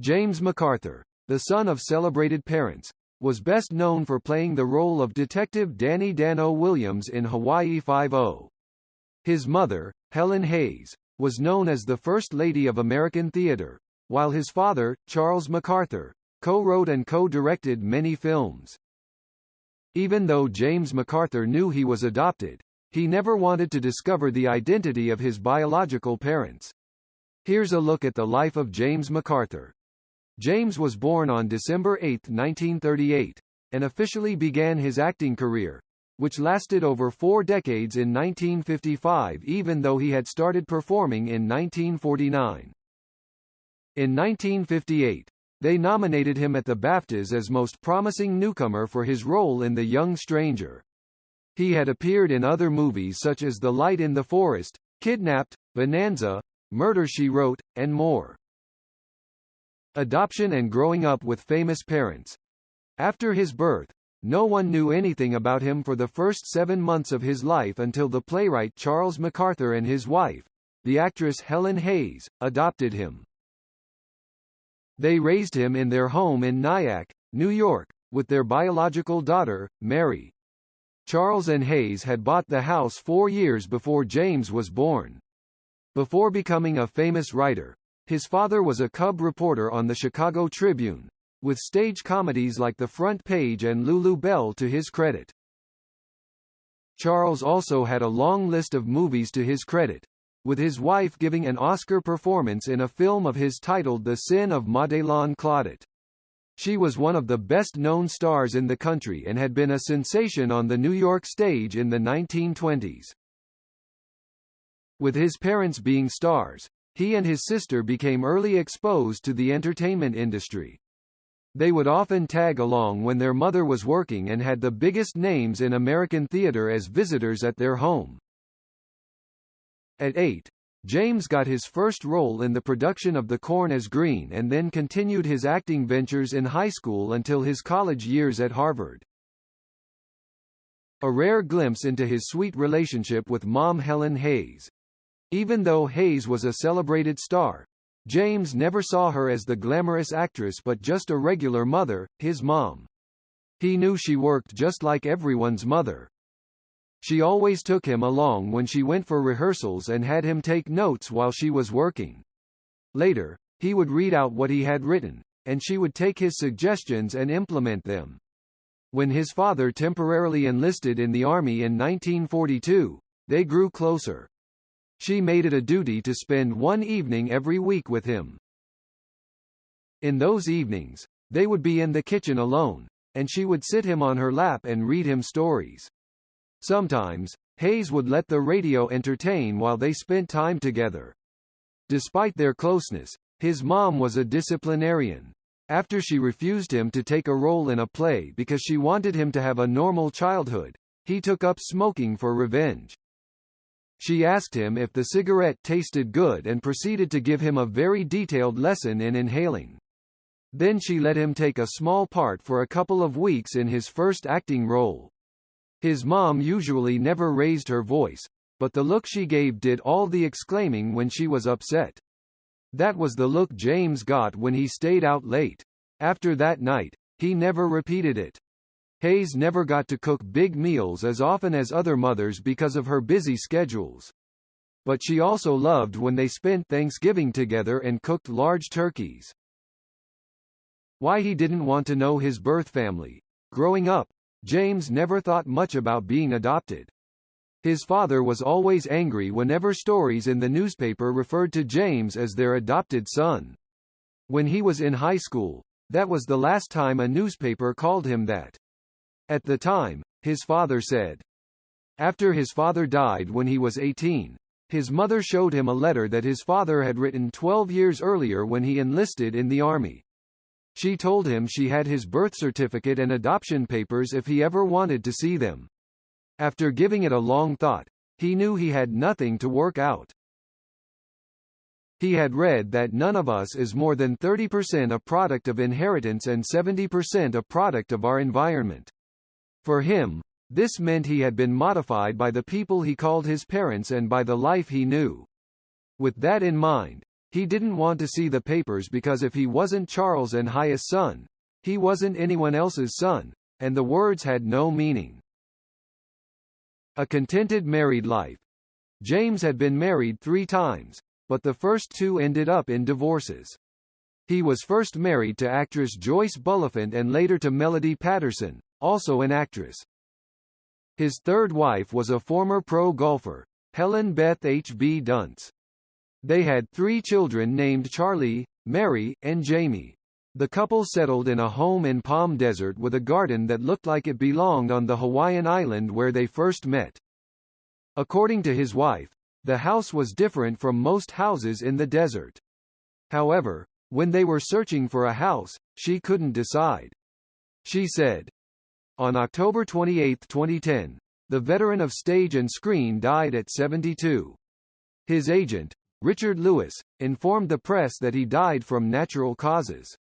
James MacArthur, the son of celebrated parents, was best known for playing the role of Detective Danno Williams in Hawaii Five-0. His mother, Helen Hayes, was known as the First Lady of American theater, while his father, Charles MacArthur, co-wrote and co-directed many films. Even though James MacArthur knew he was adopted, he never wanted to discover the identity of his biological parents. Here's a look at the life of James MacArthur. James was born on December 8, 1938, and officially began his acting career, which lasted over 4 decades in 1955, even though he had started performing in 1949. In 1958, they nominated him at the BAFTAs as Most Promising Newcomer for his role in The Young Stranger. He had appeared in other movies such as The Light in the Forest, Kidnapped, Bonanza, Murder, She Wrote, and more. Adoption and growing up with famous parents. After his birth, no one knew anything about him for the first 7 months of his life until the playwright Charles MacArthur and his wife, the actress Helen Hayes, adopted him. They raised him in their home in Nyack, New York, with their biological daughter, Mary. Charles and Hayes had bought the house 4 years before James was born. Before becoming a famous writer, his father was a cub reporter on the Chicago Tribune, with stage comedies like The Front Page and Lulu Bell to his credit. Charles also had a long list of movies to his credit, with his wife giving an Oscar performance in a film of his titled The Sin of Madelon Claudette. She was one of the best-known stars in the country and had been a sensation on the New York stage in the 1920s. With his parents being stars, he and his sister became early exposed to the entertainment industry. They would often tag along when their mother was working and had the biggest names in American theater as visitors at their home. At 8, James got his first role in the production of The Corn is Green and then continued his acting ventures in high school until his college years at Harvard. A rare glimpse into his sweet relationship with mom Helen Hayes. Even though Hayes was a celebrated star, James never saw her as the glamorous actress but just a regular mother, his mom. He knew she worked just like everyone's mother. She always took him along when she went for rehearsals and had him take notes while she was working. Later, he would read out what he had written, and she would take his suggestions and implement them. When his father temporarily enlisted in the Army in 1942, they grew closer. She made it a duty to spend one evening every week with him. In those evenings, they would be in the kitchen alone, and she would sit him on her lap and read him stories. Sometimes, Hayes would let the radio entertain while they spent time together. Despite their closeness, his mom was a disciplinarian. After she refused him to take a role in a play because she wanted him to have a normal childhood, he took up smoking for revenge. She asked him if the cigarette tasted good and proceeded to give him a very detailed lesson in inhaling. Then she let him take a small part for a couple of weeks in his first acting role. His mom usually never raised her voice, but the look she gave did all the exclaiming when she was upset. That was the look James got when he stayed out late. After that night, he never repeated it. Hayes never got to cook big meals as often as other mothers because of her busy schedules. But she also loved when they spent Thanksgiving together and cooked large turkeys. Why he didn't want to know his birth family. Growing up, James never thought much about being adopted. His father was always angry whenever stories in the newspaper referred to James as their adopted son. When he was in high school, that was the last time a newspaper called him that. At the time, his father said. After his father died when he was 18, his mother showed him a letter that his father had written 12 years earlier when he enlisted in the Army. She told him she had his birth certificate and adoption papers if he ever wanted to see them. After giving it a long thought, he knew he had nothing to work out. He had read that none of us is more than 30% a product of inheritance and 70% a product of our environment. For him, this meant he had been modified by the people he called his parents and by the life he knew. With that in mind, He didn't want to see the papers because if he wasn't Charles and Highest son, he wasn't anyone else's son, and the words had no meaning. A contented married life. James had been married 3 times, but the first 2 ended up in divorces. He was first married to actress Joyce Bulifant and later to Melody Patterson, also an actress. His third wife was a former pro golfer, Helen Beth H.B. Duntz. They had 3 children named Charlie, Mary, and Jamie. The couple settled in a home in Palm Desert with a garden that looked like it belonged on the Hawaiian island where they first met. According to his wife, the house was different from most houses in the desert. However, when they were searching for a house, she couldn't decide. She said, on October 28, 2010, the veteran of stage and screen died at 72. His agent, Richard Lewis, informed the press that he died from natural causes.